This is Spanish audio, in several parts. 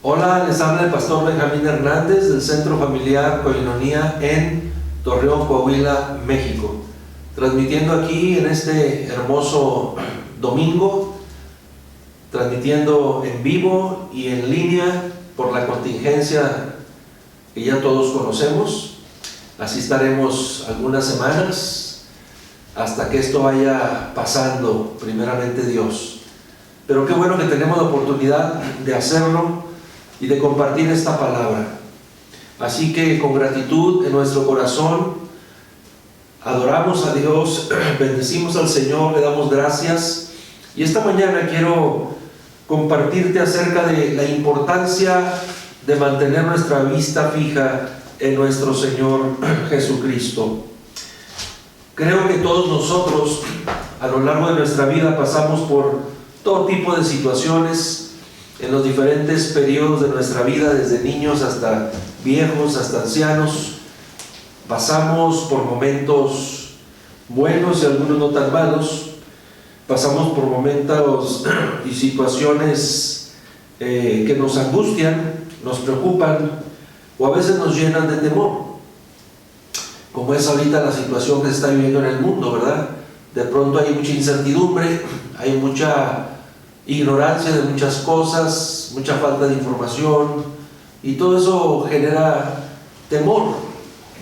Hola, les habla el pastor Benjamín Hernández del Centro Familiar Koinonía en Torreón, Coahuila, México. Transmitiendo aquí en este hermoso domingo, transmitiendo en vivo y en línea por la contingencia que ya todos conocemos. Así estaremos algunas semanas hasta que esto vaya pasando, primeramente Dios. Pero qué bueno que tenemos la oportunidad de hacerlo y de compartir esta palabra. Así que con gratitud en nuestro corazón adoramos a Dios, bendecimos al Señor, le damos gracias. Y esta mañana quiero compartirte acerca de la importancia de mantener nuestra vista fija en nuestro Señor Jesucristo. Creo que todos nosotros a lo largo de nuestra vida pasamos por todo tipo de situaciones en los diferentes periodos de nuestra vida, desde niños hasta viejos, hasta ancianos. Pasamos por momentos buenos y algunos no tan malos. Pasamos por momentos y situaciones que nos angustian, nos preocupan o a veces nos llenan de temor. Como es ahorita la situación que se está viviendo en el mundo, ¿verdad? De pronto hay mucha incertidumbre, hay mucha ignorancia de muchas cosas, mucha falta de información, y todo eso genera temor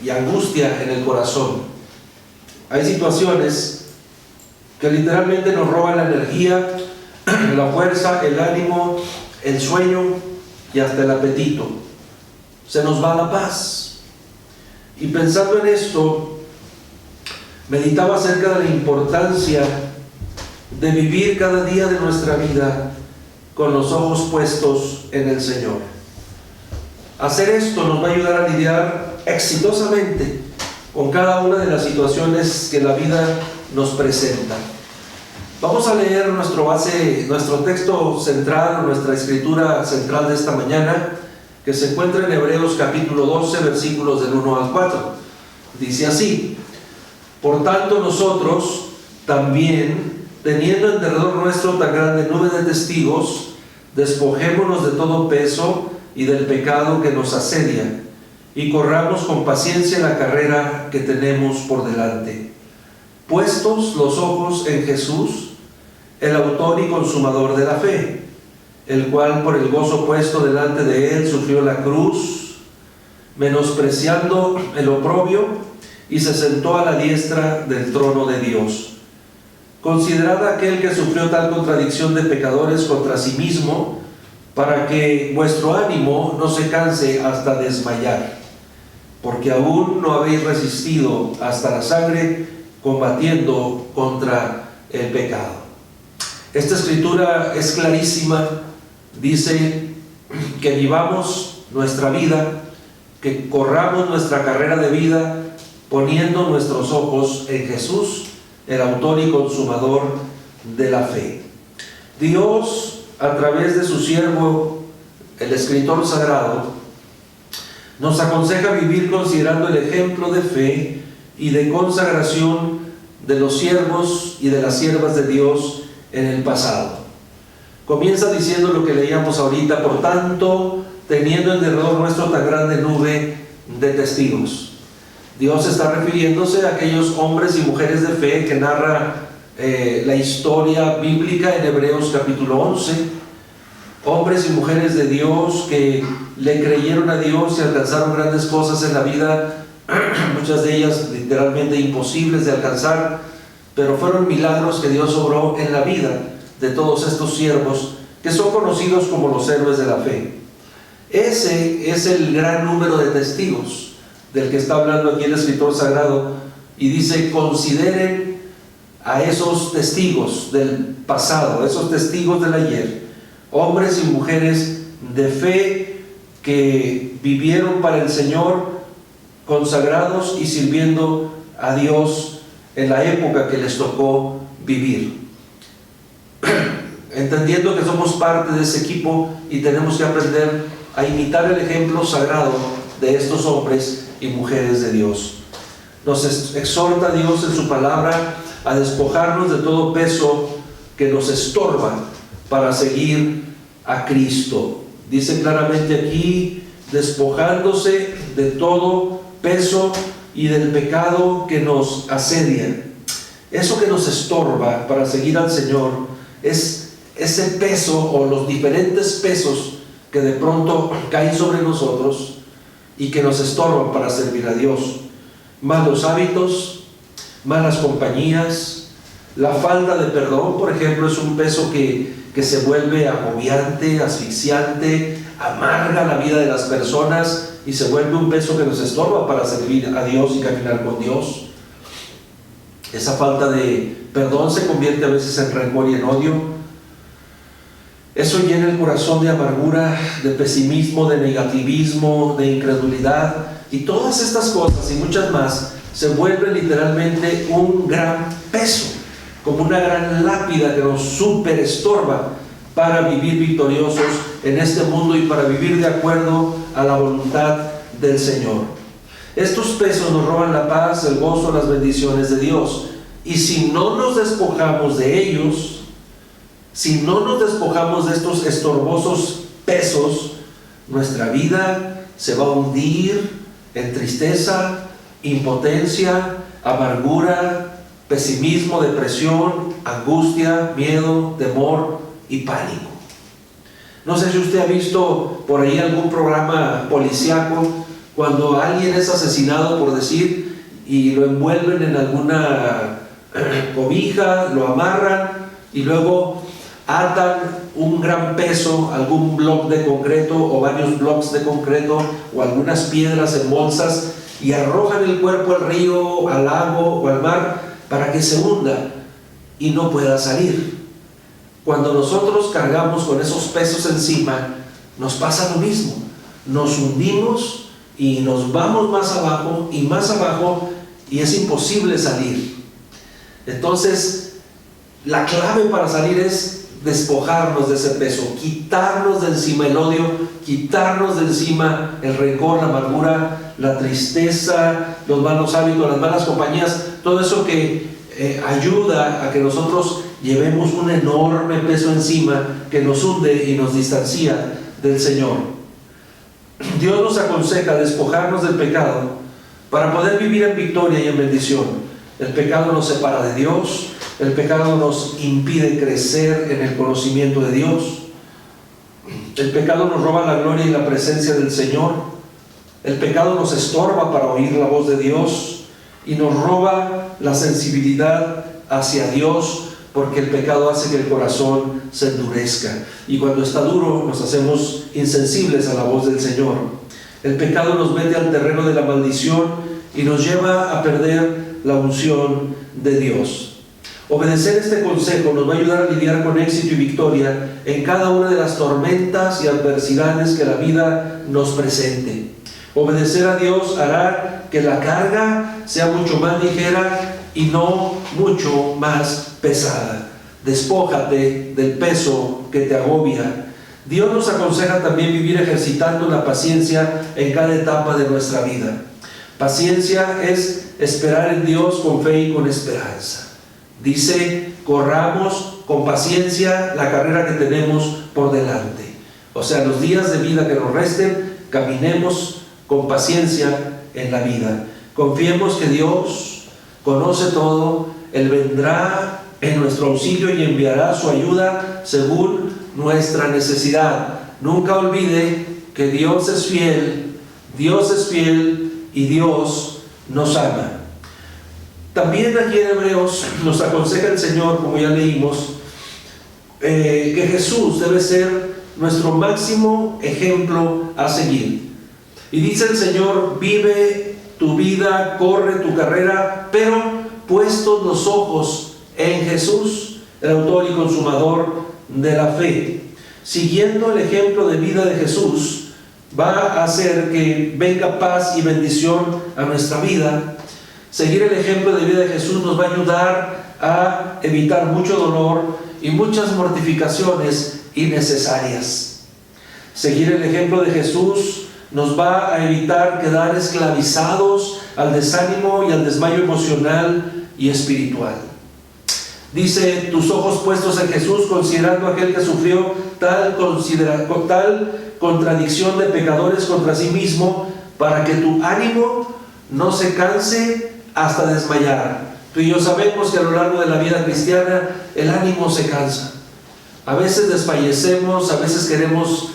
y angustia en el corazón. Hay situaciones que literalmente nos roban la energía, la fuerza, el ánimo, el sueño y hasta el apetito. Se nos va la paz. Y pensando en esto, meditaba acerca de la importancia de vivir cada día de nuestra vida con los ojos puestos en el Señor. Hacer esto nos va a ayudar a lidiar exitosamente con cada una de las situaciones que la vida nos presenta. Vamos a leer nuestro texto central, nuestra escritura central de esta mañana, que se encuentra en Hebreos capítulo 12, versículos del 1 al 4. Dice así: por tanto nosotros también, teniendo en derredor nuestro tan grande nube de testigos, despojémonos de todo peso y del pecado que nos asedia, y corramos con paciencia la carrera que tenemos por delante, puestos los ojos en Jesús, el autor y consumador de la fe, el cual por el gozo puesto delante de él sufrió la cruz, menospreciando el oprobio, y se sentó a la diestra del trono de Dios. Considerad aquel que sufrió tal contradicción de pecadores contra sí mismo, para que vuestro ánimo no se canse hasta desmayar, porque aún no habéis resistido hasta la sangre, combatiendo contra el pecado. Esta escritura es clarísima. Dice que vivamos nuestra vida, que corramos nuestra carrera de vida poniendo nuestros ojos en Jesús, el autor y consumador de la fe. Dios, a través de su siervo, el escritor sagrado, nos aconseja vivir considerando el ejemplo de fe y de consagración de los siervos y de las siervas de Dios en el pasado. Comienza diciendo lo que leíamos ahorita: por tanto, teniendo en derredor nuestro tan grande nube de testigos. Dios está refiriéndose a aquellos hombres y mujeres de fe que narra la historia bíblica en Hebreos capítulo 11. Hombres y mujeres de Dios que le creyeron a Dios y alcanzaron grandes cosas en la vida, muchas de ellas literalmente imposibles de alcanzar, pero fueron milagros que Dios obró en la vida de todos estos siervos que son conocidos como los héroes de la fe. Ese es el gran número de testigos del que está hablando aquí el escritor sagrado, y dice: consideren a esos testigos del pasado, esos testigos del ayer, hombres y mujeres de fe que vivieron para el Señor, consagrados y sirviendo a Dios en la época que les tocó vivir. Entendiendo que somos parte de ese equipo y tenemos que aprender a imitar el ejemplo sagrado de estos hombres y mujeres de Dios. Nos exhorta Dios en su palabra a despojarnos de todo peso que nos estorba para seguir a Cristo. Dice claramente aquí, despojándose de todo peso y del pecado que nos asedia. Eso que nos estorba para seguir al Señor es ese peso o los diferentes pesos que de pronto caen sobre nosotros y que nos estorban para servir a Dios. Malos hábitos, malas compañías, la falta de perdón, por ejemplo, es un peso que se vuelve agobiante, asfixiante, amarga la vida de las personas y se vuelve un peso que nos estorba para servir a Dios y caminar con Dios. Esa falta de perdón se convierte a veces en rencor y en odio. Eso llena el corazón de amargura, de pesimismo, de negativismo, de incredulidad, y todas estas cosas y muchas más se vuelven literalmente un gran peso, como una gran lápida que nos súper estorba para vivir victoriosos en este mundo y para vivir de acuerdo a la voluntad del Señor. Estos pesos nos roban la paz, el gozo, las bendiciones de Dios. Y si no nos despojamos de ellos, si no nos despojamos de estos estorbosos pesos, nuestra vida se va a hundir en tristeza, impotencia, amargura, pesimismo, depresión, angustia, miedo, temor y pánico. No sé si usted ha visto por ahí algún programa policíaco cuando alguien es asesinado, por decir, y lo envuelven en alguna cobija, lo amarran y luego atan un gran peso, algún bloque de concreto o varios bloques de concreto o algunas piedras en bolsas y arrojan el cuerpo al río, al lago o al mar para que se hunda y no pueda salir. Cuando nosotros cargamos con esos pesos encima, nos pasa lo mismo. Nos hundimos y nos vamos más abajo y es imposible salir. Entonces, la clave para salir es despojarnos de ese peso, quitarnos de encima el odio, quitarnos de encima el rencor, la amargura, la tristeza, los malos hábitos, las malas compañías, todo eso que ayuda a que nosotros llevemos un enorme peso encima que nos hunde y nos distancia del Señor. Dios nos aconseja despojarnos del pecado para poder vivir en victoria y en bendición. El pecado nos separa de Dios, el pecado nos impide crecer en el conocimiento de Dios, el pecado nos roba la gloria y la presencia del Señor, el pecado nos estorba para oír la voz de Dios y nos roba la sensibilidad hacia Dios, porque el pecado hace que el corazón se endurezca y cuando está duro nos hacemos insensibles a la voz del Señor. El pecado nos mete al terreno de la maldición y nos lleva a perder la unción de Dios. Obedecer este consejo nos va a ayudar a lidiar con éxito y victoria en cada una de las tormentas y adversidades que la vida nos presente. Obedecer a Dios hará que la carga sea mucho más ligera y no mucho más pesada. Despójate del peso que te agobia. Dios nos aconseja también vivir ejercitando la paciencia en cada etapa de nuestra vida. Paciencia es esperar en Dios con fe y con esperanza. Dice, corramos con paciencia la carrera que tenemos por delante. O sea, los días de vida que nos resten, caminemos con paciencia en la vida. Confiemos que Dios conoce todo, Él vendrá en nuestro auxilio y enviará su ayuda según nuestra necesidad. Nunca olvide que Dios es fiel y Dios nos ama. También aquí en Hebreos nos aconseja el Señor, como ya leímos, que Jesús debe ser nuestro máximo ejemplo a seguir. Y dice el Señor, vive tu vida, corre tu carrera, pero puestos los ojos en Jesús, el autor y consumador de la fe. Siguiendo el ejemplo de vida de Jesús, va a hacer que venga paz y bendición a nuestra vida. Seguir el ejemplo de vida de Jesús nos va a ayudar a evitar mucho dolor y muchas mortificaciones innecesarias. Seguir el ejemplo de Jesús nos va a evitar quedar esclavizados al desánimo y al desmayo emocional y espiritual. Dice, tus ojos puestos en Jesús, considerando a aquel que sufrió tal contradicción de pecadores contra sí mismo, para que tu ánimo no se canse hasta desmayar. Tú y yo sabemos que a lo largo de la vida cristiana el ánimo se cansa. A veces desfallecemos, a veces queremos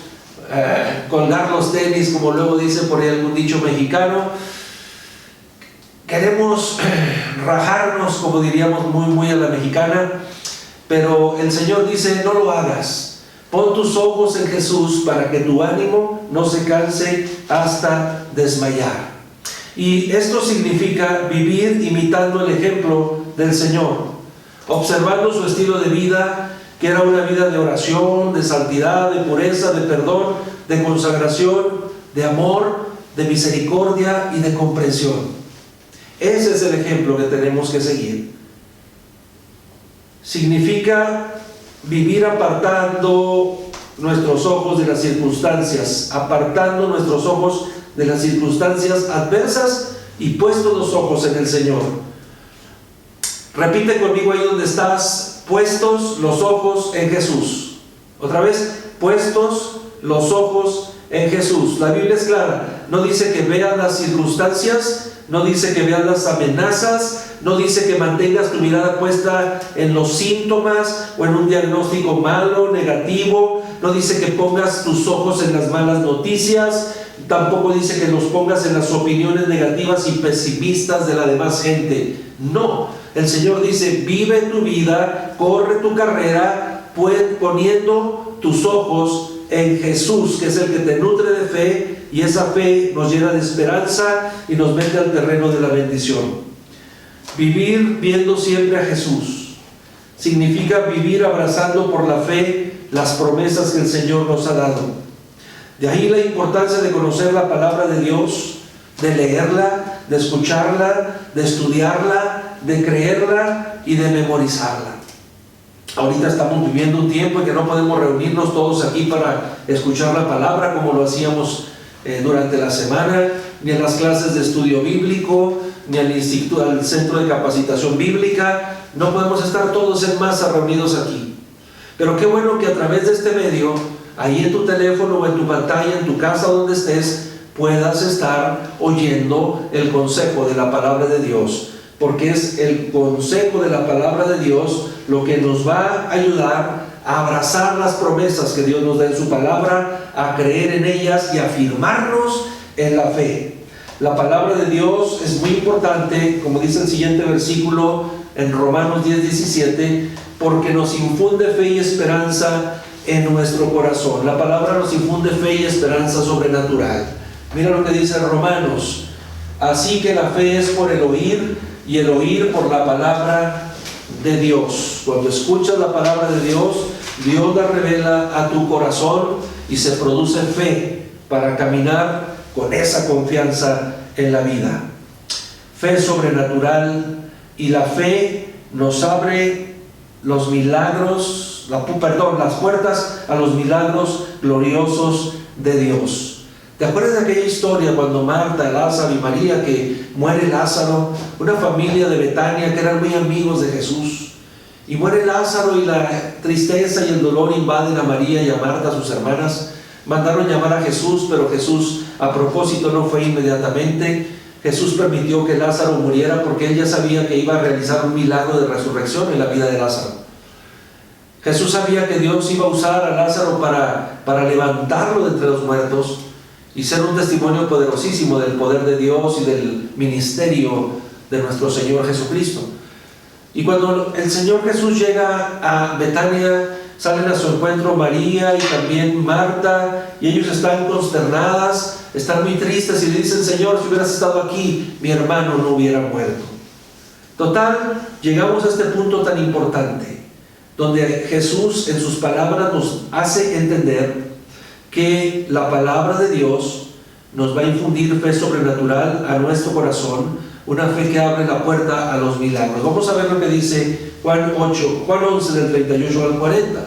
colgar los tenis, como luego dice por ahí algún dicho mexicano. Queremos rajarnos, como diríamos muy a la mexicana, pero el Señor dice, no lo hagas. Pon tus ojos en Jesús para que tu ánimo no se canse hasta desmayar. Y esto significa vivir imitando el ejemplo del Señor, observando su estilo de vida, que era una vida de oración, de santidad, de pureza, de perdón, de consagración, de amor, de misericordia y de comprensión. Ese es el ejemplo que tenemos que seguir. Significa vivir apartando nuestros ojos de las circunstancias, apartando nuestros ojos de las circunstancias adversas y puestos los ojos en el Señor. Repite conmigo ahí donde estás, puestos los ojos en Jesús. Otra vez, puestos los ojos en Jesús. La Biblia es clara, no dice que vean las circunstancias, no dice que vean las amenazas, no dice que mantengas tu mirada puesta en los síntomas o en un diagnóstico malo, negativo, no dice que pongas tus ojos en las malas noticias, tampoco dice que los pongas en las opiniones negativas y pesimistas de la demás gente. No, el Señor dice, vive tu vida, corre tu carrera, poniendo tus ojos en Jesús, que es el que te nutre de fe, y esa fe nos llena de esperanza y nos mete al terreno de la bendición. Vivir viendo siempre a Jesús significa vivir abrazando por la fe las promesas que el Señor nos ha dado. De ahí la importancia de conocer la palabra de Dios, de leerla, de escucharla, de estudiarla, de creerla y de memorizarla. Ahorita estamos viviendo un tiempo en que no podemos reunirnos todos aquí para escuchar la palabra como lo hacíamos durante la semana, ni en las clases de estudio bíblico, ni al centro de capacitación bíblica. No podemos estar todos en masa reunidos aquí. Pero qué bueno que a través de este medio, ahí en tu teléfono o en tu pantalla, en tu casa donde estés, puedas estar oyendo el consejo de la palabra de Dios, porque es el consejo de la palabra de Dios lo que nos va a ayudar a abrazar las promesas que Dios nos da en su palabra, a creer en ellas y a afirmarnos en la fe. La palabra de Dios es muy importante, como dice el siguiente versículo en Romanos 10:17, porque nos infunde fe y esperanza en nuestro corazón. La palabra nos infunde fe y esperanza sobrenatural. Mira lo que dice Romanos: así que la fe es por el oír, y el oír por la palabra de Dios. Cuando escuchas la palabra de Dios, Dios la revela a tu corazón y se produce fe para caminar con esa confianza en la vida. Fe sobrenatural, y la fe nos abre los milagros, las puertas a los milagros gloriosos de Dios. ¿Te acuerdas de aquella historia cuando Marta, Lázaro y María, que muere Lázaro, una familia de Betania que eran muy amigos de Jesús, y muere Lázaro y la tristeza y el dolor invaden a María y a Marta, sus hermanas? Mandaron llamar a Jesús, pero Jesús a propósito no fue inmediatamente. Jesús permitió que Lázaro muriera porque él ya sabía que iba a realizar un milagro de resurrección en la vida de Lázaro. Jesús sabía que Dios iba a usar a Lázaro para levantarlo de entre los muertos y ser un testimonio poderosísimo del poder de Dios y del ministerio de nuestro Señor Jesucristo. Y cuando el Señor Jesús llega a Betania, salen a su encuentro María y también Marta, y ellos están consternadas, están muy tristes y le dicen: Señor, si hubieras estado aquí, mi hermano no hubiera muerto. Total, llegamos a este punto tan importante, donde Jesús en sus palabras nos hace entender que la palabra de Dios nos va a infundir fe sobrenatural a nuestro corazón, una fe que abre la puerta a los milagros. Vamos a ver lo que dice Juan 11 del 38 al 40.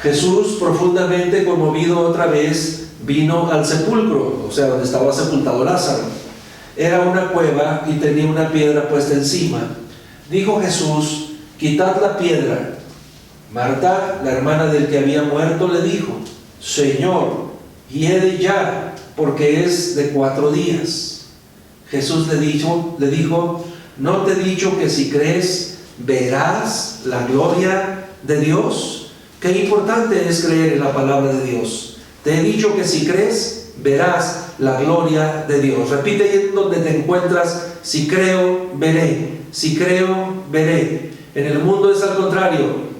Jesús, profundamente conmovido otra vez, vino al sepulcro, o sea, donde estaba sepultado Lázaro. Era una cueva y tenía una piedra puesta encima. Dijo Jesús: quitad la piedra. Marta, la hermana del que había muerto, le dijo: Señor, hiede ya, porque es de 4 días. Jesús le dijo: ¿no te he dicho que si crees, verás la gloria de Dios? Qué importante es creer en la palabra de Dios. Te he dicho que si crees, verás la gloria de Dios. Repite ahí donde te encuentras: si creo, veré. Si creo, veré. En el mundo es al contrario.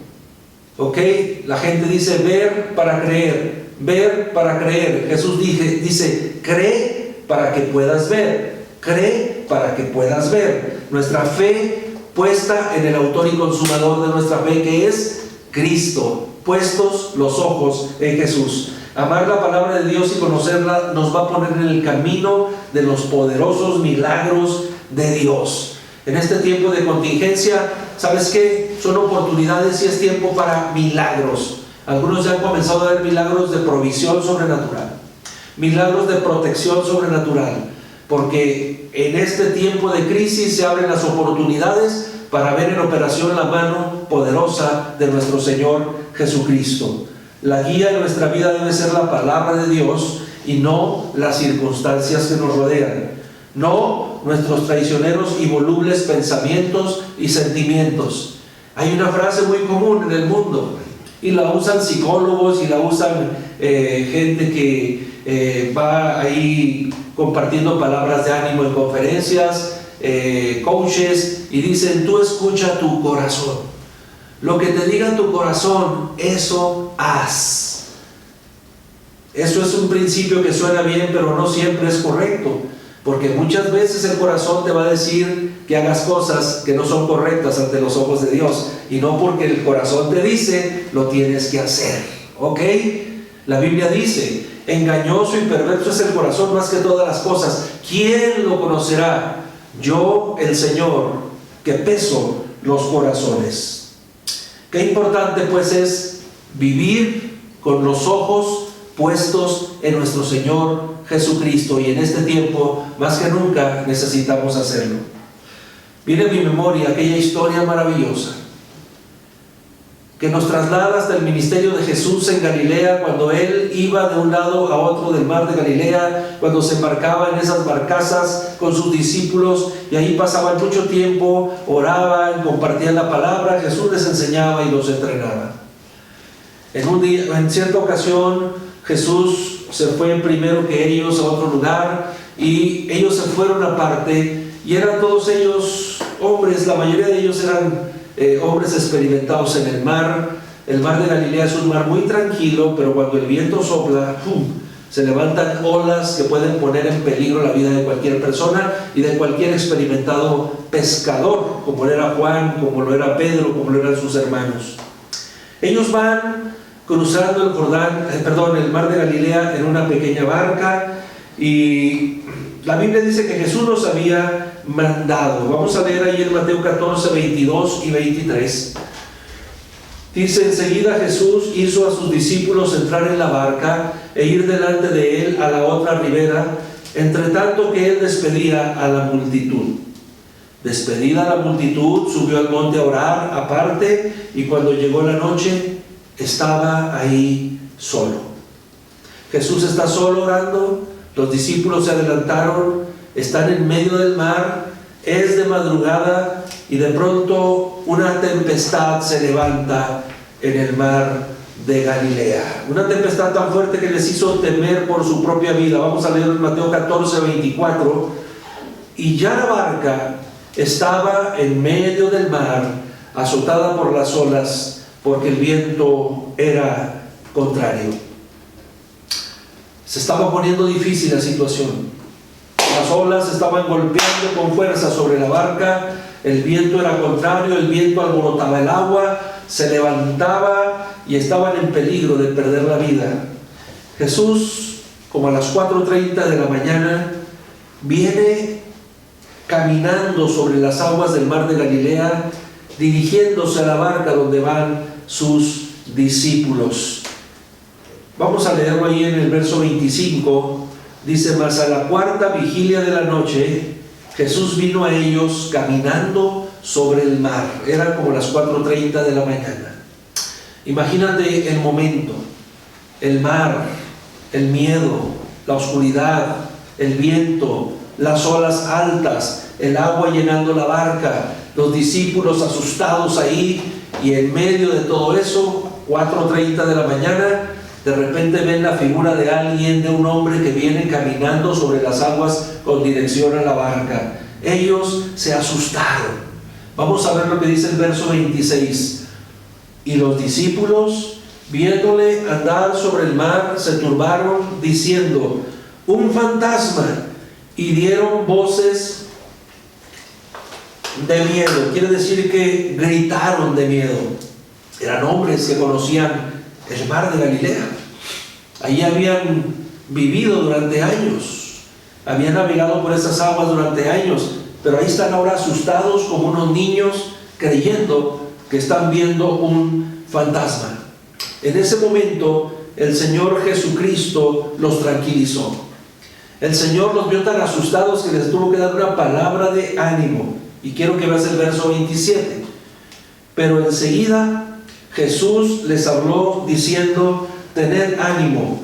¿Ok? La gente dice ver para creer. Ver para creer. Jesús dice: cree para que puedas ver. Cree para que puedas ver. Nuestra fe puesta en el autor y consumador de nuestra fe, que es Cristo. Puestos los ojos en Jesús. Amar la palabra de Dios y conocerla nos va a poner en el camino de los poderosos milagros de Dios. En este tiempo de contingencia, ¿sabes qué? Son oportunidades y es tiempo para milagros. Algunos ya han comenzado a ver milagros de provisión sobrenatural, milagros de protección sobrenatural, porque en este tiempo de crisis se abren las oportunidades para ver en operación la mano poderosa de nuestro Señor Jesucristo. La guía de nuestra vida debe ser la palabra de Dios y no las circunstancias que nos rodean, no nuestros traicioneros y volubles pensamientos y sentimientos. Hay una frase muy común en el mundo y la usan psicólogos y la usan gente que va ahí compartiendo palabras de ánimo en conferencias, coaches, y dicen: tú escucha tu corazón. Lo que te diga tu corazón, eso haz. Eso es un principio que suena bien, pero no siempre es correcto, porque muchas veces el corazón te va a decir que hagas cosas que no son correctas ante los ojos de Dios, y no porque el corazón te dice, lo tienes que hacer. ¿Ok? La Biblia dice: engañoso y perverso es el corazón más que todas las cosas. ¿Quién lo conocerá? Yo, el Señor, que peso los corazones. Qué importante pues es vivir con los ojos puestos en nuestro Señor Jesucristo, y en este tiempo más que nunca necesitamos hacerlo. Viene a mi memoria aquella historia maravillosa que nos traslada hasta el ministerio de Jesús en Galilea, cuando Él iba de un lado a otro del mar de Galilea, cuando se embarcaba en esas barcazas con sus discípulos, y ahí pasaban mucho tiempo, oraban, compartían la palabra, Jesús les enseñaba y los entrenaba. En cierta ocasión, Jesús se fue primero que ellos a otro lugar, y ellos se fueron aparte, y eran todos ellos hombres, la mayoría de ellos eran hombres experimentados en el mar. El mar de Galilea es un mar muy tranquilo, pero cuando el viento sopla, ¡pum!, se levantan olas que pueden poner en peligro la vida de cualquier persona y de cualquier experimentado pescador, como lo era Juan, como lo era Pedro, como lo eran sus hermanos. Ellos van cruzando el mar de Galilea en una pequeña barca, y la Biblia dice que Jesús los había mandado. Vamos a leer ahí en Mateo 14, 22 y 23. Dice: enseguida Jesús hizo a sus discípulos entrar en la barca e ir delante de él a la otra ribera, entre tanto que él despedía a la multitud. Despedida la multitud, subió al monte a orar aparte, y cuando llegó la noche, estaba ahí solo. Jesús está solo orando, los discípulos se adelantaron, están en medio del mar, es de madrugada, y de pronto una tempestad se levanta en el mar de Galilea. Una tempestad tan fuerte que les hizo temer por su propia vida. Vamos a leer en Mateo 14, 24. Y ya la barca estaba en medio del mar, azotada por las olas, porque el viento era contrario. Se estaba poniendo difícil la situación. Las olas estaban golpeando con fuerza sobre la barca, el viento era contrario, el viento alborotaba el agua, se levantaba y estaban en peligro de perder la vida. Jesús, como a las 4:30 de la mañana, viene caminando sobre las aguas del mar de Galilea, dirigiéndose a la barca donde van sus discípulos. Vamos a leerlo ahí en el verso 25. Dice: mas a la 4ª vigilia de la noche, Jesús vino a ellos caminando sobre el mar. Eran como las 4:30 de la mañana. Imagínate el momento, el mar, el miedo, la oscuridad, el viento, las olas altas, el agua llenando la barca, los discípulos asustados ahí, y en medio de todo eso, 4:30 de la mañana, de repente ven la figura de alguien, de un hombre que viene caminando sobre las aguas con dirección a la barca. Ellos se asustaron. Vamos a ver lo que dice el verso 26. Y los discípulos, viéndole andar sobre el mar, se turbaron, diciendo: un fantasma, y dieron voces de miedo. Quiere decir que gritaron de miedo. Eran hombres que conocían el mar de Galilea. Allí habían vivido durante años, habían navegado por esas aguas durante años, pero ahí están ahora asustados como unos niños, creyendo que están viendo un fantasma. En ese momento el Señor Jesucristo los tranquilizó. El Señor los vio tan asustados que les tuvo que dar una palabra de ánimo. Y quiero que veas el verso 27. Pero enseguida Jesús les habló diciendo: tened ánimo,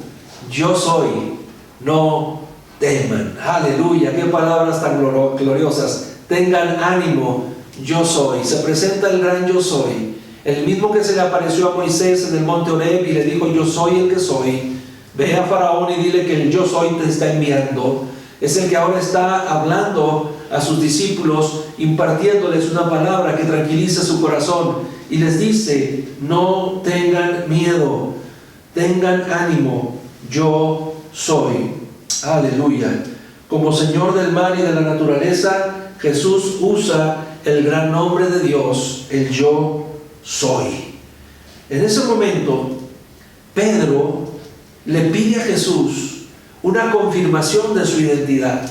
yo soy, no teman. Aleluya, qué palabras tan gloriosas. Tengan ánimo, yo soy. Se presenta el gran yo soy, el mismo que se le apareció a Moisés en el monte Horeb y le dijo: yo soy el que soy. Ve a Faraón y dile que el yo soy te está enviando. Es el que ahora está hablando a sus discípulos, impartiéndoles una palabra que tranquiliza su corazón, y les dice: no tengan miedo, tengan ánimo, yo soy. Aleluya. Como Señor del mar y de la naturaleza, Jesús usa el gran nombre de Dios, el yo soy. En ese momento, Pedro le pide a Jesús una confirmación de su identidad.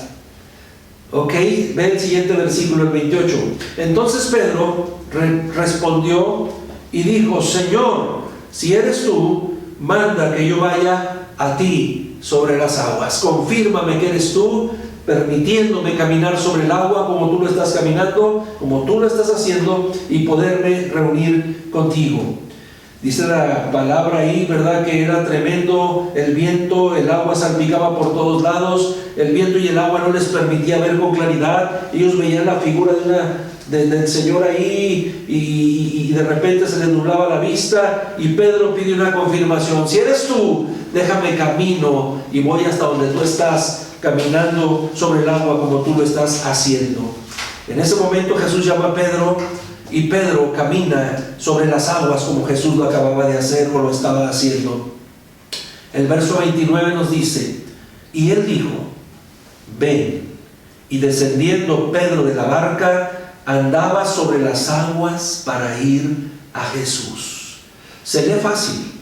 Ok, ve el siguiente versículo, el 28. Entonces Pedro respondió y dijo: Señor, si eres tú, manda que yo vaya a ti sobre las aguas. Confírmame que eres tú, permitiéndome caminar sobre el agua como tú lo estás caminando, como tú lo estás haciendo, y poderme reunir contigo. Dice la palabra ahí, ¿verdad?, que era tremendo el viento, el agua salpicaba por todos lados, el viento y el agua no les permitía ver con claridad. Ellos veían la figura del Señor ahí y de repente se les nublaba la vista, y Pedro pide una confirmación: si eres tú, déjame camino y voy hasta donde tú estás, caminando sobre el agua como tú lo estás haciendo. En ese momento Jesús llama a Pedro, y Pedro camina sobre las aguas como Jesús lo acababa de hacer o lo estaba haciendo. El verso 29 nos dice: y él dijo: ven. Y descendiendo Pedro de la barca, andaba sobre las aguas para ir a Jesús. Se lee fácil,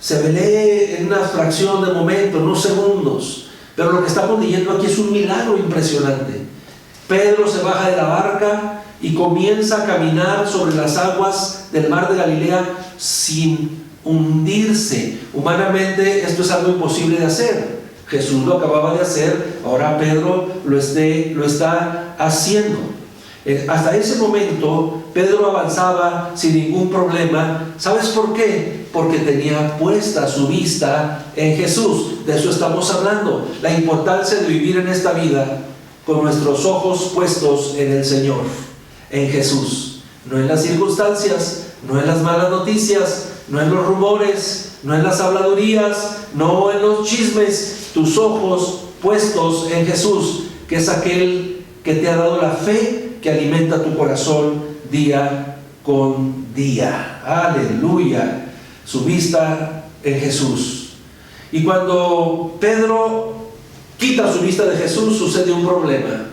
se lee en una fracción de momento, en unos segundos, pero lo que estamos leyendo aquí es un milagro impresionante. Pedro se baja de la barca y comienza a caminar sobre las aguas del mar de Galilea sin hundirse. Humanamente esto es algo imposible de hacer. Jesús lo acababa de hacer, ahora Pedro lo está haciendo. Hasta ese momento Pedro avanzaba sin ningún problema. ¿Sabes por qué? Porque tenía puesta su vista en Jesús. De eso estamos hablando, la importancia de vivir en esta vida con nuestros ojos puestos en el Señor, en Jesús, no en las circunstancias, no en las malas noticias, no en los rumores, no en las habladurías, no en los chismes. Tus ojos puestos en Jesús, que es aquel que te ha dado la fe que alimenta tu corazón día con día. Aleluya. Su vista en Jesús. Y cuando Pedro quita su vista de Jesús, sucede un problema.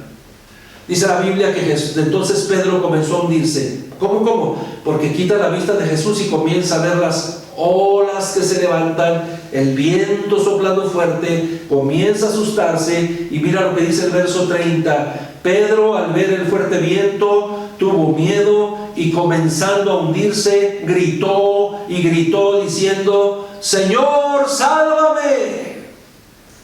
Dice la Biblia que entonces Pedro comenzó a hundirse. ¿Cómo? Porque quita la vista de Jesús y comienza a ver las olas que se levantan, el viento soplando fuerte, comienza a asustarse. Y mira lo que dice el verso 30. Pedro, al ver el fuerte viento, tuvo miedo y, comenzando a hundirse, gritó diciendo: Señor, sálvame,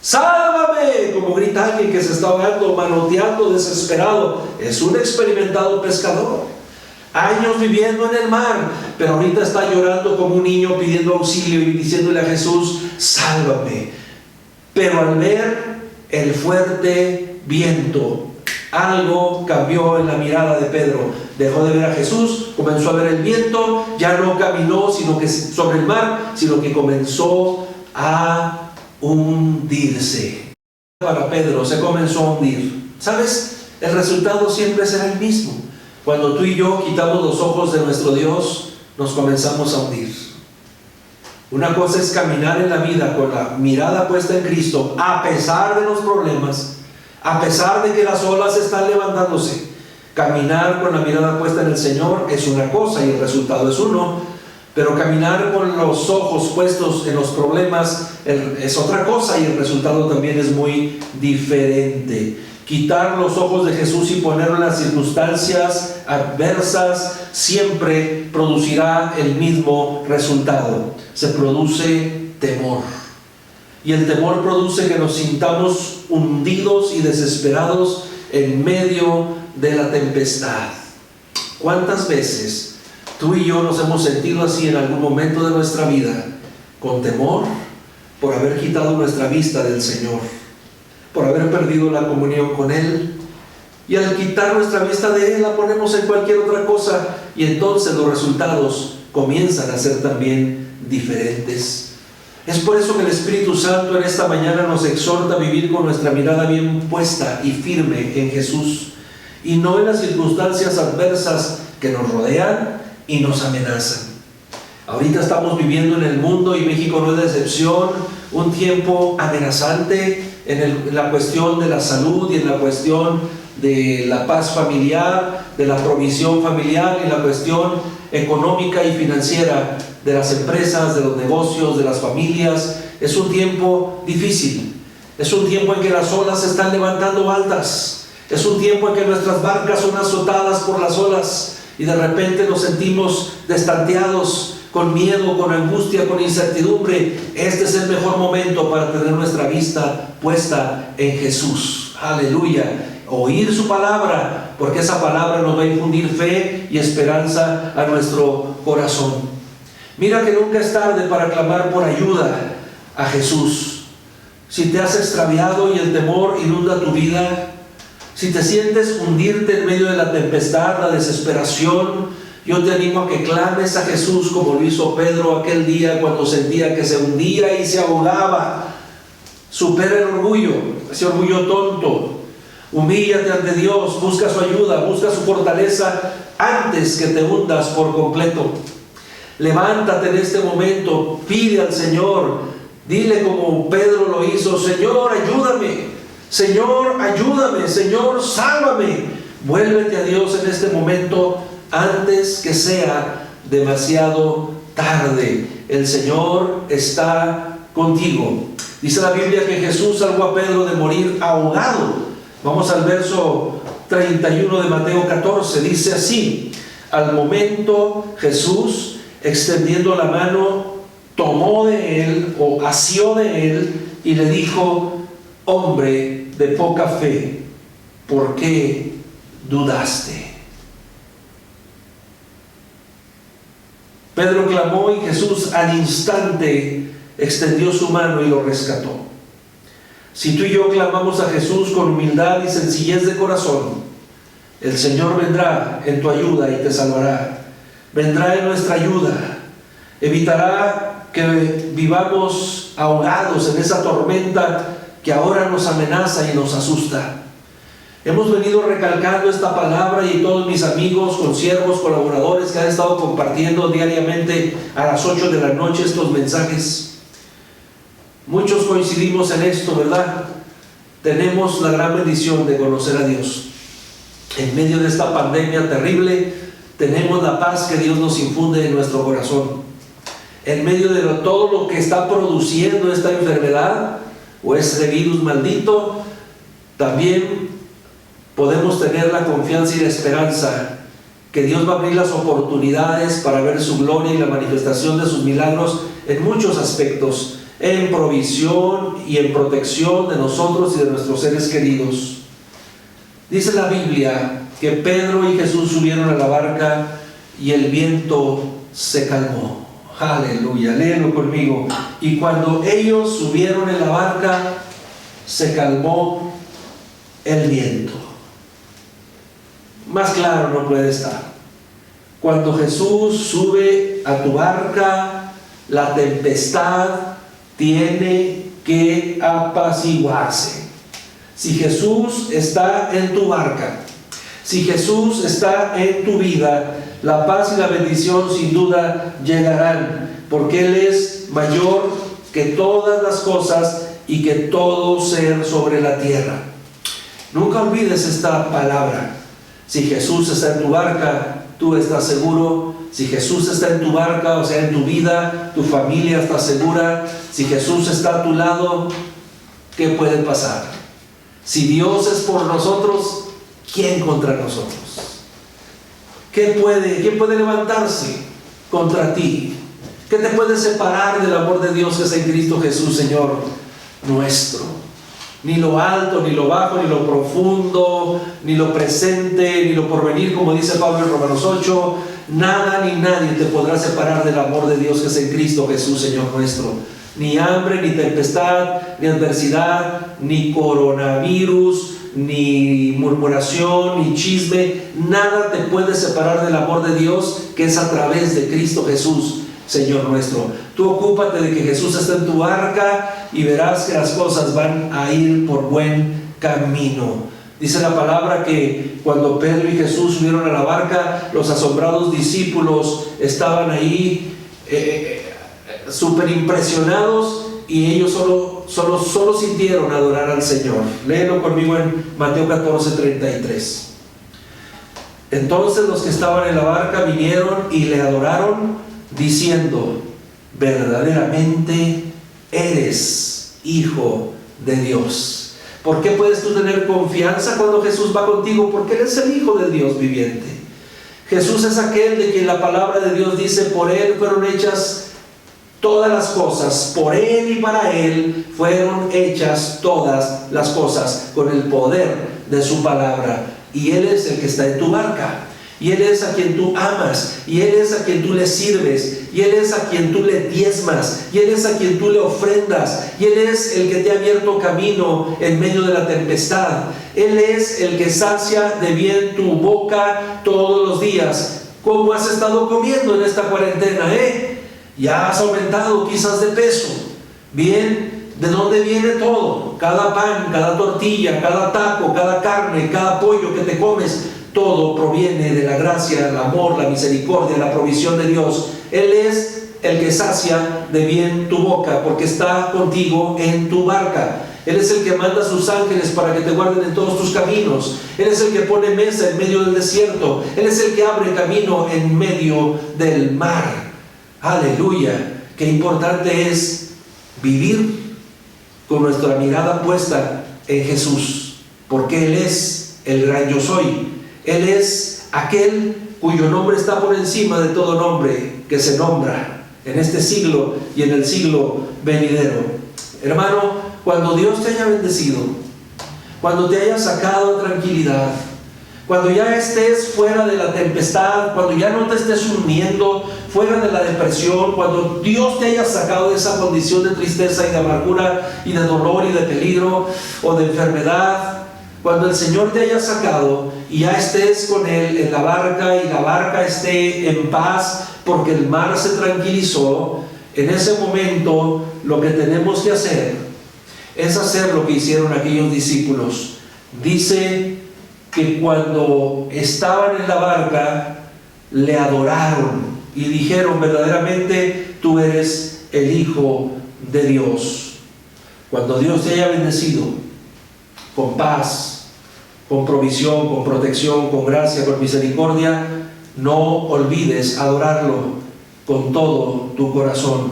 sálvame. como grita alguien que se está ahogando, manoteando, desesperado. Es un experimentado pescador. Años viviendo en el mar, pero ahorita está llorando como un niño pidiendo auxilio y diciéndole a Jesús, sálvame. Pero al ver el fuerte viento, algo cambió en la mirada de Pedro. Dejó de ver a Jesús, comenzó a ver el viento, ya no caminó sobre el mar, sino que comenzó a hundirse. Para Pedro se comenzó a hundir. ¿Sabes? El resultado siempre será el mismo. Cuando tú y yo quitamos los ojos de nuestro Dios, nos comenzamos a hundir. Una cosa es caminar en la vida con la mirada puesta en Cristo, a pesar de los problemas, a pesar de que las olas están levantándose. Caminar con la mirada puesta en el Señor es una cosa y el resultado es uno, pero caminar con los ojos puestos en los problemas es otra cosa y el resultado también es muy diferente. Quitar los ojos de Jesús y ponerlo en las circunstancias adversas siempre producirá el mismo resultado. Se produce temor. Y el temor produce que nos sintamos hundidos y desesperados en medio de la tempestad. ¿Cuántas veces tú y yo nos hemos sentido así en algún momento de nuestra vida? Con temor por haber quitado nuestra vista del Señor, por haber perdido la comunión con Él, y al quitar nuestra vista de Él la ponemos en cualquier otra cosa, y entonces los resultados comienzan a ser también diferentes. Es por eso que el Espíritu Santo en esta mañana nos exhorta a vivir con nuestra mirada bien puesta y firme en Jesús, y no en las circunstancias adversas que nos rodean y nos amenazan. Ahorita estamos viviendo en el mundo, y México no es la excepción, un tiempo amenazante en la cuestión de la salud y en la cuestión de la paz familiar, de la provisión familiar, y la cuestión económica y financiera de las empresas, de los negocios, de las familias. Es un tiempo difícil, es un tiempo en que las olas se están levantando altas, es un tiempo en que nuestras barcas son azotadas por las olas y de repente nos sentimos destanteados, con miedo, con angustia, con incertidumbre. Este es el mejor momento para tener nuestra vista puesta en Jesús. Aleluya. Oír su palabra, porque esa palabra nos va a infundir fe y esperanza a nuestro corazón. Mira que nunca es tarde para clamar por ayuda a Jesús. Si te has extraviado y el temor inunda tu vida, si te sientes hundirte en medio de la tempestad, la desesperación, yo te animo a que clames a Jesús como lo hizo Pedro aquel día cuando sentía que se hundía y se ahogaba. Supera el orgullo, ese orgullo tonto. Humíllate ante Dios, busca su ayuda, busca su fortaleza antes que te hundas por completo. Levántate en este momento, pide al Señor, dile como Pedro lo hizo: Señor, ayúdame, Señor, ayúdame, Señor, sálvame. Vuélvete a Dios en este momento antes que sea demasiado tarde. El Señor está contigo. Dice la Biblia que Jesús salvó a Pedro de morir ahogado. Vamos al verso 31 de Mateo 14. Dice así: al momento Jesús, extendiendo la mano, tomó de él o asió de él y le dijo: hombre de poca fe, ¿por qué dudaste? Pedro clamó y Jesús al instante extendió su mano y lo rescató. Si tú y yo clamamos a Jesús con humildad y sencillez de corazón, el Señor vendrá en tu ayuda y te salvará. Vendrá en nuestra ayuda. Evitará que vivamos ahogados en esa tormenta que ahora nos amenaza y nos asusta. Hemos venido recalcando esta palabra, y todos mis amigos, consiervos, colaboradores que han estado compartiendo diariamente a las 8 de la noche estos mensajes. Muchos coincidimos en esto, ¿verdad? Tenemos la gran bendición de conocer a Dios. En medio de esta pandemia terrible, tenemos la paz que Dios nos infunde en nuestro corazón. En medio de todo lo que está produciendo esta enfermedad o este virus maldito, también podemos tener la confianza y la esperanza que Dios va a abrir las oportunidades para ver su gloria y la manifestación de sus milagros en muchos aspectos en provisión y en protección de nosotros y de nuestros seres queridos. Dice la Biblia que Pedro y Jesús subieron a la barca y el viento se calmó. Aleluya, léelo conmigo. Y cuando ellos subieron en la barca, se calmó el viento. Más claro no puede estar. Cuando Jesús sube a tu barca, la tempestad tiene que apaciguarse. Si Jesús está en tu barca, si Jesús está en tu vida, la paz y la bendición sin duda llegarán, porque Él es mayor que todas las cosas y que todo ser sobre la tierra. Nunca olvides esta palabra. Si Jesús está en tu barca, tú estás seguro. Si Jesús está en tu barca, o sea, en tu vida, tu familia está segura. Si Jesús está a tu lado, ¿qué puede pasar? Si Dios es por nosotros, ¿quién contra nosotros? ¿Quién puede levantarse contra ti? ¿Qué te puede separar del amor de Dios que es en Cristo Jesús, Señor nuestro? Ni lo alto, ni lo bajo, ni lo profundo, ni lo presente, ni lo porvenir, como dice Pablo en Romanos 8. Nada ni nadie te podrá separar del amor de Dios que es en Cristo Jesús, Señor nuestro. Ni hambre, ni tempestad, ni adversidad, ni coronavirus, ni murmuración, ni chisme. Nada te puede separar del amor de Dios que es a través de Cristo Jesús, Señor nuestro. Tú ocúpate de que Jesús está en tu barca y verás que las cosas van a ir por buen camino. Dice la palabra que cuando Pedro y Jesús subieron a la barca, los asombrados discípulos estaban ahí súper impresionados y ellos solo sintieron adorar al Señor. Léelo conmigo en Mateo 14:33. Entonces los que estaban en la barca vinieron y le adoraron, diciendo: verdaderamente eres Hijo de Dios. ¿Por qué puedes tú tener confianza cuando Jesús va contigo? Porque Él es el Hijo de Dios viviente. Jesús es aquel de quien la palabra de Dios dice: por Él fueron hechas todas las cosas, por Él y para Él fueron hechas todas las cosas, con el poder de su palabra. Y Él es el que está en tu barca, y Él es a quien tú amas, y Él es a quien tú le sirves, y Él es a quien tú le diezmas, y Él es a quien tú le ofrendas, y Él es el que te ha abierto camino en medio de la tempestad. Él es el que sacia de bien tu boca todos los días. ¿Cómo has estado comiendo en esta cuarentena? Ya has aumentado quizás de peso. Bien, ¿de dónde viene todo? Cada pan, cada tortilla, cada taco, cada carne, cada pollo que te comes, todo proviene de la gracia, el amor, la misericordia, la provisión de Dios. Él es el que sacia de bien tu boca, porque está contigo en tu barca. Él es el que manda a sus ángeles para que te guarden en todos tus caminos. Él es el que pone mesa en medio del desierto. Él es el que abre camino en medio del mar. Aleluya. Qué importante es vivir con nuestra mirada puesta en Jesús, porque Él es el gran yo soy. Él es aquel cuyo nombre está por encima de todo nombre que se nombra en este siglo y en el siglo venidero. Hermano, cuando Dios te haya bendecido, cuando te haya sacado a tranquilidad, cuando ya estés fuera de la tempestad, cuando ya no te estés hundiendo, fuera de la depresión, cuando Dios te haya sacado de esa condición de tristeza y de amargura y de dolor y de peligro o de enfermedad, cuando el Señor te haya sacado y ya estés con Él en la barca y la barca esté en paz porque el mar se tranquilizó, en ese momento lo que tenemos que hacer es hacer lo que hicieron aquellos discípulos. Dice que cuando estaban en la barca le adoraron y dijeron: verdaderamente tú eres el Hijo de Dios. Cuando Dios te haya bendecido con paz, con provisión, con protección, con gracia, con misericordia, no olvides adorarlo con todo tu corazón,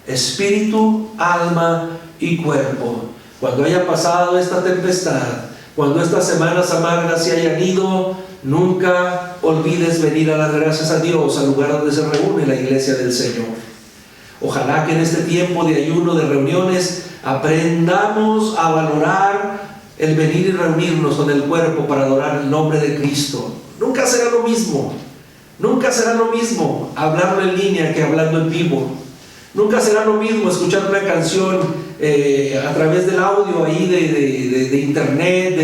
espíritu, alma y cuerpo. Cuando haya pasado esta tempestad, cuando estas semanas amargas se hayan ido, nunca olvides venir a dar gracias a Dios al lugar donde se reúne la iglesia del Señor. Ojalá que en este tiempo de ayuno, de reuniones, aprendamos a valorar el venir y reunirnos con el cuerpo para adorar el nombre de Cristo. Nunca será lo mismo. Nunca será lo mismo hablarlo en línea que hablando en vivo. Nunca será lo mismo escuchar una canción a través del audio ahí de internet,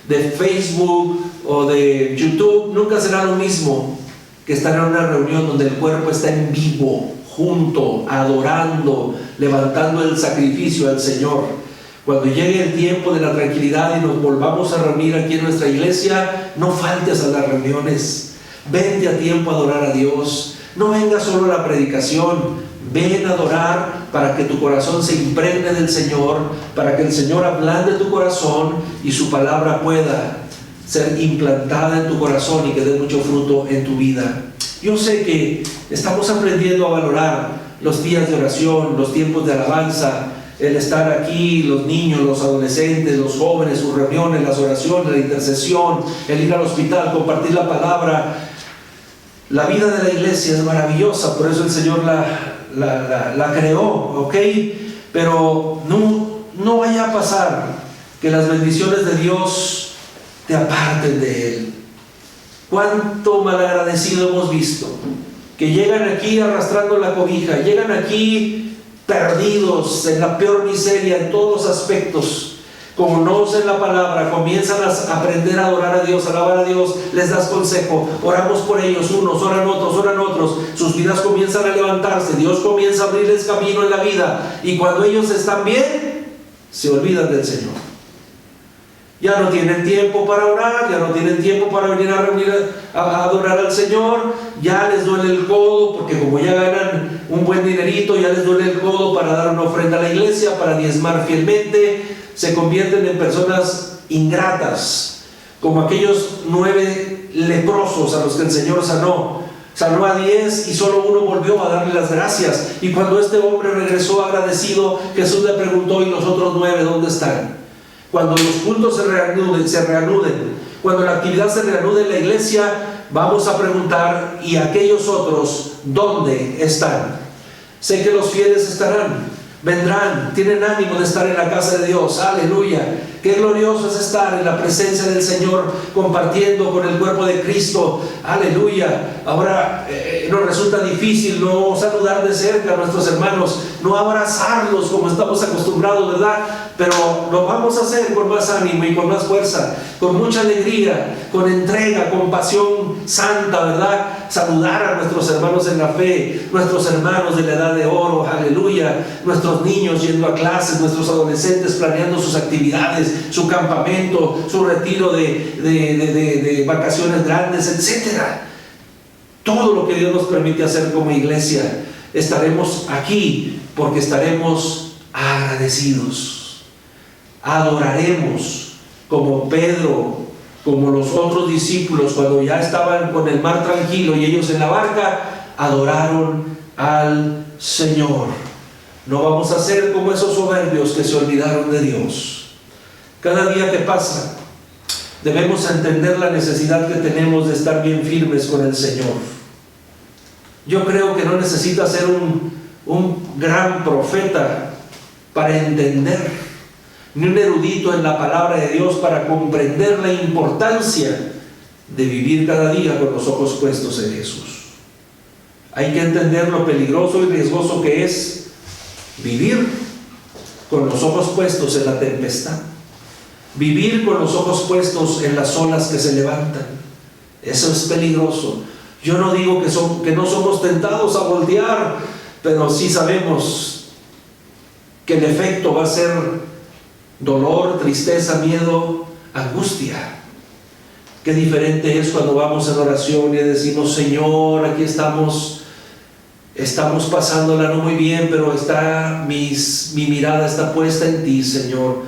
de Facebook o de YouTube. Nunca será lo mismo que estar en una reunión donde el cuerpo está en vivo, junto, adorando, levantando el sacrificio al Señor. Cuando llegue el tiempo de la tranquilidad y nos volvamos a reunir aquí en nuestra iglesia, no faltes a las reuniones. Vente a tiempo a adorar a Dios. No venga solo a la predicación. Ven a adorar para que tu corazón se impregne del Señor, para que el Señor ablande tu corazón y su palabra pueda ser implantada en tu corazón y que dé mucho fruto en tu vida. Yo sé que estamos aprendiendo a valorar los días de oración, los tiempos de alabanza, el estar aquí, los niños, los adolescentes, los jóvenes, sus reuniones, las oraciones, la intercesión, el ir al hospital, compartir la palabra. La vida de la iglesia es maravillosa, por eso el Señor la creó, ¿ok? Pero no vaya a pasar que las bendiciones de Dios te aparten de Él. Cuánto malagradecido hemos visto que llegan aquí arrastrando la cobija, llegan aquí perdidos en la peor miseria en todos los aspectos. Conocen la palabra, comienzan a aprender a adorar a Dios, a alabar a Dios, les das consejo, oramos por ellos, unos oran otros, sus vidas comienzan a levantarse, Dios comienza a abrirles camino en la vida, y cuando ellos están bien, se olvidan del Señor. Ya no tienen tiempo para orar, ya no tienen tiempo para venir a adorar al Señor, ya les duele el codo, porque como ya ganan un buen dinerito, ya les duele el codo para dar una ofrenda a la iglesia, para diezmar fielmente. Se convierten en personas ingratas, como aquellos 9 leprosos a los que el Señor sanó a 10 y solo uno volvió a darle las gracias. Y cuando este hombre regresó agradecido, Jesús le preguntó: ¿y los otros 9 dónde están? Cuando los cultos se reanuden, cuando la actividad se reanude en la iglesia, vamos a preguntar: ¿y aquellos otros dónde están? Sé que los fieles estarán, vendrán, tienen ánimo de estar en la casa de Dios. Aleluya. Qué glorioso es estar en la presencia del Señor, compartiendo con el cuerpo de Cristo. Aleluya. Ahora nos resulta difícil no saludar de cerca a nuestros hermanos, no abrazarlos como estamos acostumbrados, ¿verdad? Pero lo vamos a hacer con más ánimo y con más fuerza, con mucha alegría, con entrega, con pasión santa, ¿verdad? Saludar a nuestros hermanos en la fe, nuestros hermanos de la edad de oro, aleluya, nuestros niños yendo a clases, nuestros adolescentes planeando sus actividades, su campamento, su retiro de vacaciones grandes, etcétera. Todo lo que Dios nos permite hacer como iglesia, estaremos aquí porque estaremos agradecidos. Adoraremos como Pedro, como los otros discípulos, cuando ya estaban con el mar tranquilo y ellos en la barca, adoraron al Señor. No vamos a ser como esos soberbios que se olvidaron de Dios. Cada día que pasa, debemos entender la necesidad que tenemos de estar bien firmes con el Señor. Yo creo que no necesita ser un gran profeta para entender, ni un erudito en la palabra de Dios para comprender la importancia de vivir cada día con los ojos puestos en Jesús. Hay que entender lo peligroso y riesgoso que es vivir con los ojos puestos en la tempestad, vivir con los ojos puestos en las olas que se levantan. Eso es peligroso. Yo no digo que no somos tentados a voltear, pero sí sabemos que el efecto va a ser dolor, tristeza, miedo, angustia. Qué diferente es cuando vamos en oración y decimos: Señor, aquí estamos pasándola no muy bien, pero mi mirada está puesta en ti, Señor.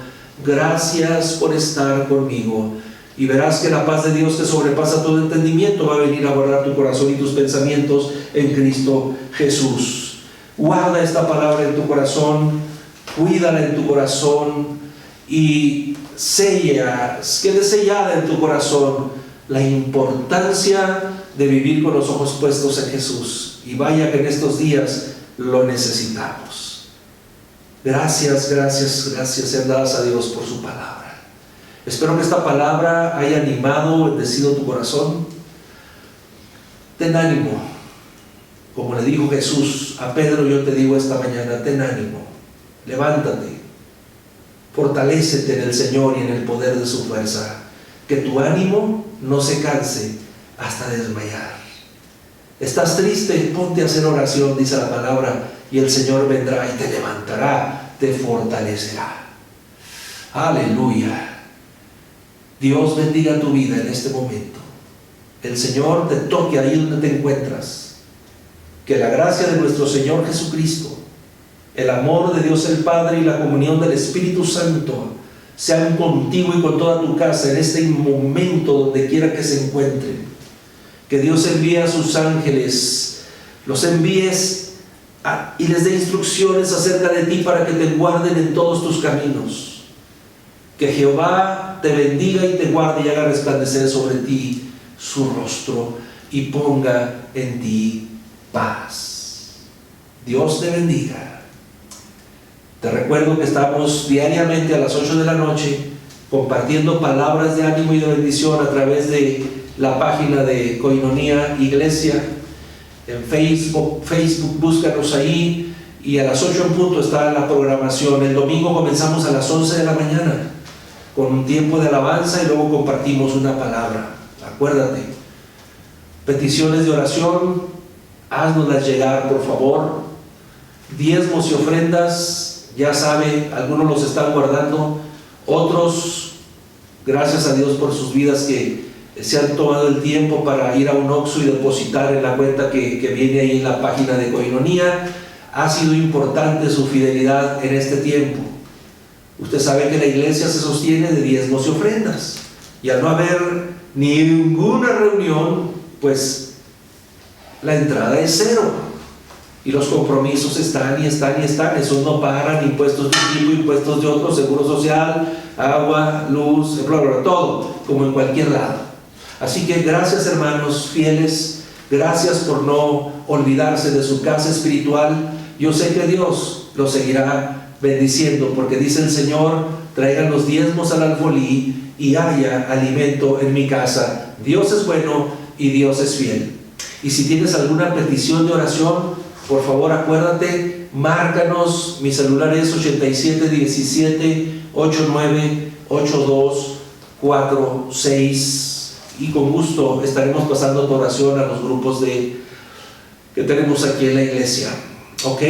Gracias por estar conmigo. Y verás que la paz de Dios que sobrepasa todo entendimiento va a venir a guardar tu corazón y tus pensamientos en Cristo Jesús. Guarda esta palabra en tu corazón, cuídala en tu corazón y quede sellada en tu corazón la importancia de vivir con los ojos puestos en Jesús. Y vaya que en estos días lo necesitamos. Gracias, gracias, gracias sean dadas a Dios por su palabra. Espero que esta palabra haya animado, bendecido tu corazón. Ten ánimo. Como le dijo Jesús a Pedro, yo te digo esta mañana, ten ánimo, levántate, fortalécete en el Señor y en el poder de su fuerza, que tu ánimo no se canse hasta desmayar. Estás triste, ponte a hacer oración, dice la palabra, y el Señor vendrá y te levantará, te fortalecerá. Aleluya. Dios bendiga tu vida en este momento. El Señor te toque ahí donde te encuentras. Que la gracia de nuestro Señor Jesucristo, el amor de Dios el Padre y la comunión del Espíritu Santo sean contigo y con toda tu casa en este momento, donde quiera que se encuentren. Que Dios envíe a sus ángeles, los envíes y les dé instrucciones acerca de ti para que te guarden en todos tus caminos. Que Jehová te bendiga y te guarde y haga resplandecer sobre ti su rostro y ponga en ti paz. Dios te bendiga. Te recuerdo que estamos diariamente a las 8 de la noche compartiendo palabras de ánimo y de bendición a través de la página de Koinonia Iglesia en Facebook, búscanos ahí, y a las 8 en punto está la programación. El domingo comenzamos a las 11 de la mañana con un tiempo de alabanza y luego compartimos una palabra. Acuérdate, peticiones de oración, haznoslas llegar, por favor. Diezmos y ofrendas, ya sabe, algunos los están guardando, otros, gracias a Dios por sus vidas, que se han tomado el tiempo para ir a un Oxxo y depositar en la cuenta que viene ahí en la página de Koinonia. Ha sido importante su fidelidad en este tiempo. Usted sabe que la iglesia se sostiene de diezmos y ofrendas, y al no haber ninguna reunión, pues la entrada es cero, y los compromisos están y están y están. Esos no pagan, impuestos de un tipo, impuestos de otro, seguro social, agua, luz, bla, bla, bla, todo, como en cualquier lado. Así que gracias, hermanos fieles, gracias por no olvidarse de su casa espiritual. Yo sé que Dios los seguirá bendiciendo, porque dice el Señor: traigan los diezmos al alfolí y haya alimento en mi casa. Dios es bueno y Dios es fiel. Y si tienes alguna petición de oración, por favor acuérdate, márcanos. Mi celular es 8717-898246, y con gusto estaremos pasando tu oración a los grupos que tenemos aquí en la iglesia. Ok,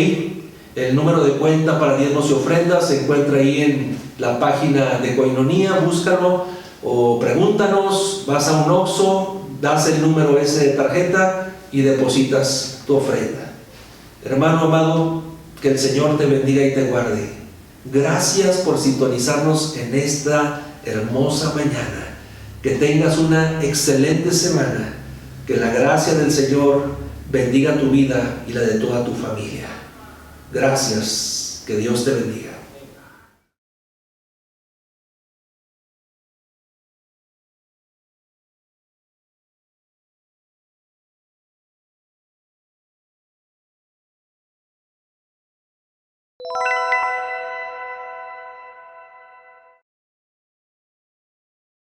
el número de cuenta para diezmos y ofrendas se encuentra ahí en la página de Koinonia. Búscalo o pregúntanos. Vas a un Oxxo, das el número ese de tarjeta y depositas tu ofrenda. Hermano amado, que el Señor te bendiga y te guarde. Gracias por sintonizarnos en esta hermosa mañana. Que tengas una excelente semana. Que la gracia del Señor bendiga tu vida y la de toda tu familia. Gracias. Que Dios te bendiga.